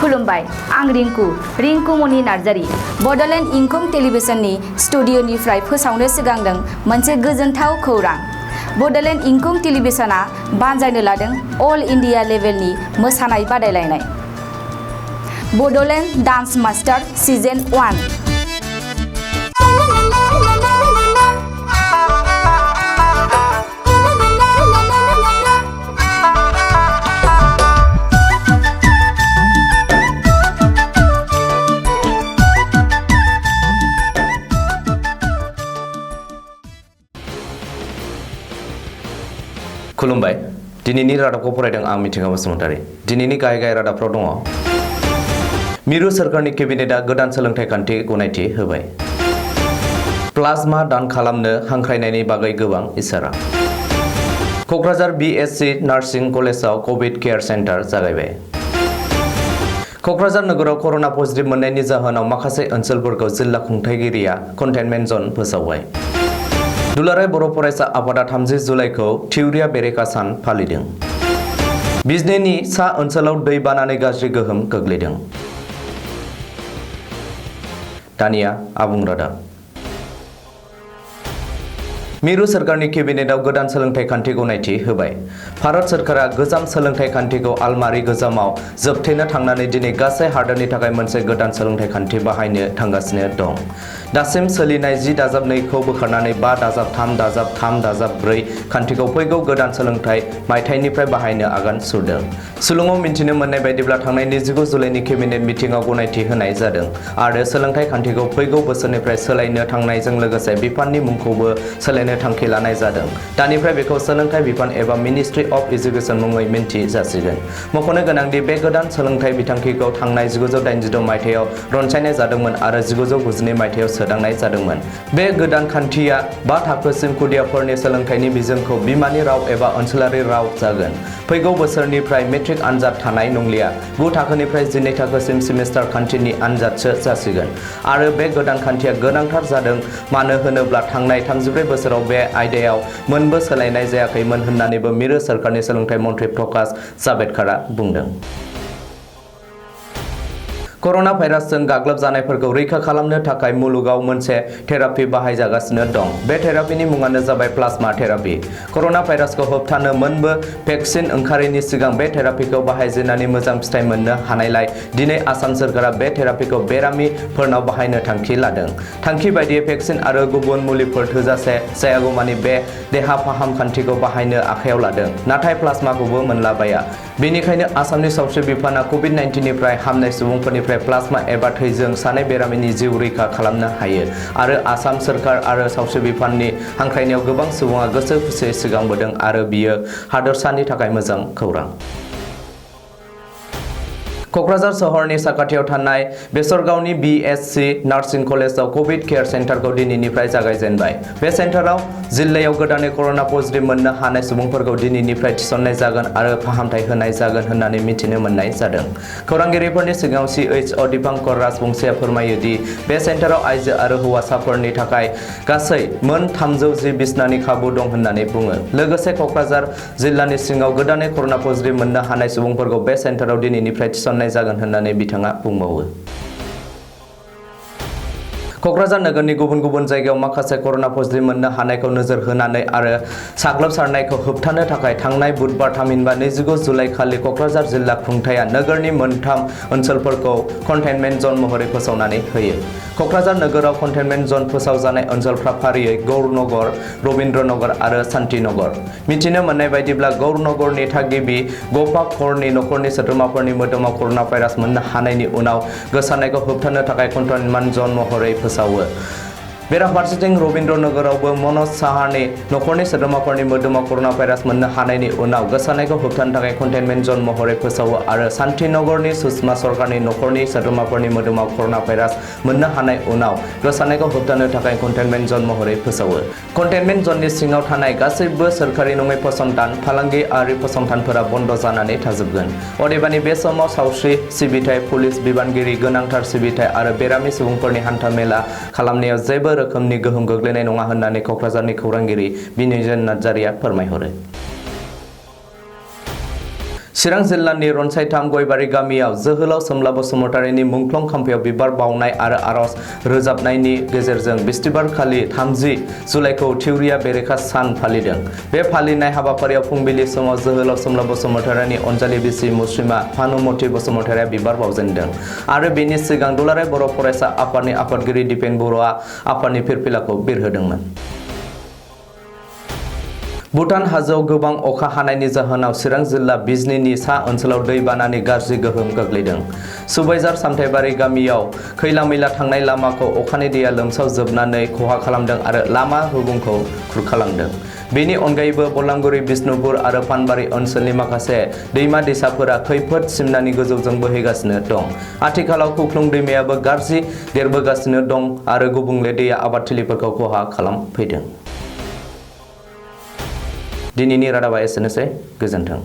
खुलुमबाय आं रिंकु मनि नार्जारी बड'लेण्ड इंखं टेलिभिजननि स्टुडिअ'निफ्राय फोसावनो सिगांदों मोनसे गोजोनथाव खौरां। बड'लेण्ड इंखं टेलिभिजनआ बानजायनो लादों अल इन्डिया लेभेलनि मोसानाय बादायलायनाय बड'लेण्ड डान्स मास्टार सिजन 1। खुलुमबाय दिनैनि रादाबखौ फरायदों आं मिथिंगा बसुमतारी। दिनैनि गाहाय रादाबफ्राव दङ मिरु सोरखारनि केबिनेटआ गोदान सोलोंथाइ खान्थि गनायथि होबाय। प्लाज्मा दान खालामनो हांख्रायनायनि बागै गोबां इसारा। क'क्राझार BSc नार्सिं कलेजाव कभिड केयार सेन्टार जागायबाय। क'क्राझार नोगोराव कर'ना पजिटिभ मोननायनि जाहोनाव माखासे ओनसोलफोरखौ जिल्ला खुंथायगिरिया कन्टेनमेन्ट जन फोसावबाय। दुलाराय बर' फरायसा आफादा 30 जुलाइखौ थिउरिया बेरेखा सान फालिदों। बिजनेनि सा ओनसोलाव दै बानानै गाज्रि गोहोम गोग्लैदों। दानिया आबुं रादाब। मिरु सोरखारनि केबिनेटआव गोदान सोलोंथाइ खान्थि गनायथि होबाय। भारत सोरखारा गोजाम सोलोंथाइ खान्थिखौ आलमारि गोजामाव जोबथेनो थांनानै दिनै गासै हादोरनि थाखाय मोनसे गोदान सोलोंथाइ खान्थि बाहायनो थांगासिनो दं। दासिम सोलिनाय 10+2खौ बोखारनानै 5+3+3+4 खान्थिखौ फैगौ गोदान सोलोंथाइ मायथाइनिफ्राय बाहायनो आगान सुरदों। सुलुङाव मिन्थिनो मोननाय बायदिब्ला थांनाय 29 जुलाइनि केबिनेट मिटिंआव गनायथि होनाय जादों आरो सोलोंथाइ खान्थिखौ फैगौ बोसोरनिफ्राय सोलायनो थांनायजों लोगोसे बिफाननि मुंखौबो सोलायनो थांखि लानाय जादों। दानिफ्राय बेखौ सोलोंथाइ बिफान एबा मिनिस्ट्रि अफ एजुकेशन मुङै मिन्थि जासिगोन। मख'नो गोनांदि बे गोदान सोलोंथाइ बिथांखिखौ थांनाय 1986 मायथाइयाव रनसायनाय जादोंमोन आरो 1992 मायथाइयाव सोदांनाय जादोंमोन। बे गोदान खान्थिया 5 थाखोसिम खुदियाफोरनि सोलोंथाइनि बिजोंखौ बिमानि राव एबा ओनसोलारि राव जागोन। फैगौ बोसोरनिफ्राय मेट्रिक आनजाद थानाय नंलिया 9 थाखोनिफ्राय 12 थाखोसिम सेमिस्टार खान्थिनि आनजादसो जासिगोन आरो बे गोदान खान्थिया गोनांथार जादों मानो होनोब्ला थांनाय 34 बोसोराव बे आयदायाव मोनबो सोलायनाय जायाखैमोन होननानैबो मिरु सोरखारनि सोलोंथाइ मन्थ्रि प्रकाश जाभेदकारा बुंदों। कर'ना भाइरासजों गाग्लोबजानायफोरखौ रैखा खालामनो थाखाय मुलुगाव मोनसे थेरापि बाहायजागासिनो दं। बे थेरापिनि मुङानो जाबाय प्लाज्मा थेरापि। कर'ना भाइरासखौ होबथानो मोनबो भेक्सिन ओंखारैनि सिगां बे थेरापिखौ बाहायजेननानै मोजां फिथाइ मोननो हानायलाय दिनै आसाम सोरखारा बे थेरापिखौ बेरामिफोरनाव बाहायनो थांखि लादों। थांखि बायदियै भेक्सिन आरो गुबुन मुलिफोर थोजासे जायागौमानि बे देहा फाहामखान्थिखौ बाहायनो आखायाव लादों। नाथाय प्लाज्माखौबो मोनलाबाया। बेनिखायनो आसामनि सावस्रि बिफाना कभिड-19निफ्राय हामनाय सुबुंफोरनिफ्राय प्लाज्मा एबा थैजों सानै बेरामिनि जिउ रैखा खालामनो हायो आरो आसाम सोरखार आरो सावस्रि बिफाननि हांख्रायनायाव गोबां सुबुङा गोसो खुसियै सिगांबोदों आरो बियो हादोरसानि थाखाय मोजां खौरां। क'क्राझार सहरनि साखाथियाव थानाय बेसरगावनि BSc नार्सिं कलेजाव कभिड केयार सेन्टारखौ दिनैनिफ्राय जागायजेनबाय। बे सेन्टाराव जिल्लायाव गोदानै कर'ना पजिटिभ मोननो हानाय सुबुंफोरखौ दिनैनिफ्राय थिसननाय जागोन आरो फाहामथाय होनाय जागोन होननानै मिथिनो मोननाय जादों। खौरांगिरिफोरनि सिगाङाव CHO दीपांकर राजबंशीया फोरमायो दि बे सेन्टाराव आइजो आरो हौवासाफोरनि थाखाय गासै मोन 310 बिसनानि खाबु दं होननानै बुङो। लोगोसे क'क्राझार जिल्लानि सिङाव गोदानै कर'ना पजिटिभ मोननो हानाय सुबुंफोरखौ बे सेन्टाराव दिनैनिफ्राय थिसननाय जागोन होननानै बिथाङा बुंबावो। क'क्राझार नोगोरनि गुबुन गुबुन जायगायाव माखासे कर'ना पजिटिभ मोननो हानायखौ नोजोर होनानै आरो साग्लोबसारनायखौ होबथानो थाखाय थांनाय बुधबार थामहिनबा 29 जुलाइ खालि क'क्राझार जिल्ला खुंथाया नोगोरनि मोनथाम ओनसोलफोरखौ कन्टेनमेन्ट जन महरै फोसावनानै होयो। क'क्राझार नोगोराव कन्टेनमेन्ट जन फोसावजानाय ओनसोलफ्रा फारियै गौरनगर, रबिन्द्रनगर आरो शान्तिनगर। मिथिनो मोननाय बायदिब्ला गौरनगरनि थागिबि गपाक करनि नखरनि सोद्रोमाफोरनि मोदोमाव कर'ना भाइरास मोननो हानायनि उनाव गोसारनायखौ होबथानो थाखाय कन्टेनमेन्ट जन महरै फोसावो। बेराफारसेथिं रबिन्द्रनगरावबो मनज साहानि नखरनि सोद्रोमाफोरनि मोदोमाव कर'ना भाइरास मोननो हानायनि उनाव गोसारनायखौ होबथानो थाखाय कन्टेनमेन्ट जन महरै फोसावो आरो शान्तिनगरनि सुषमा सरकारनि नखरनि सोद्रोमाफोरनि मोदोमाव कर'ना भाइरास मोननो हानाय उनाव गोसारनायखौ होबथानो थाखाय कन्टेनमेन्ट जन महरै फोसावो। कन्टेनमेन्ट जननि सिङाव थानाय गासैबो सोरखारि नङै फसंथान, फालांगियारि फसंथानफोरा बन्द जानानै थाजोबगोन। अदेबानि बे समाव सावस्रि सिबिथाय, पुलिस बिबानगिरि, गोनांथार सिबिथाय आरो बेरामि सुबुंफोरनि हान्था-मेला खालामनायाव जेबो रोखोमनि गोहोम गोग्लैनाय नङा होननानै क'क्राझारनि खौरांगिरि बिनयजन नार्जारिया फोरमायहरो। चिरां जिल्लानि रनसायथाम गयबारि गामियाव जोहोलाव सोमला बसुमतारीनि मुंख्लं खाम्फायाव बिबार बावनाय आरो आरज रोजाबनायनि गेजेरजों बिस्थिबारखालि 30 जुलाइखौ थिउरिया बेरेखा सान फालिदों। बे फालिनाय हाबाफारियाव फुंबिलि समाव जोहोलाव सोमला बसुमतारीनि अनजालि बिसि मुस्रिमा भानुमति बसुमतारीया बिबार बावजेनदों आरो बेनि सिगां दुलाराय बर' फरायसा आफादनि आफादगिरि दिपेन बर'आ आफादनि फिरफिलाखौ बिरहोदोंमोन। भुटान हाजोआव गोबां अखा हानायनि जाहोनाव चिरां जिल्ला बिजनीनि सा ओनसोलाव दैबानानि गाज्रि गोहोम गोग्लैदों। सुबाइजार सामथाइबारि गामियाव खैला-मैला थांनाय लामाखौ अखानि दैया लोमसावजोबनानै खहा खालामदों आरो लामा रुगुंखौ खुरखालांदों। बेनि अनगायैबो बलांगुरि, बिष्णुपुर आरो पानबारि ओनसोलनि माखासे दैमा-दैसाफोरा खैफोद सिमनानि गोजौजों बोहैगासिनो दं। आथिखालाव खुख्लुं दैमायाबो गाज्रि देरबोगासिनो दं आरो गुबुंले दैया आबादथिलिफोरखौ खहा खालामफैदों। दिनैनि रादाबा एसेनोसै। गोजोन्थों।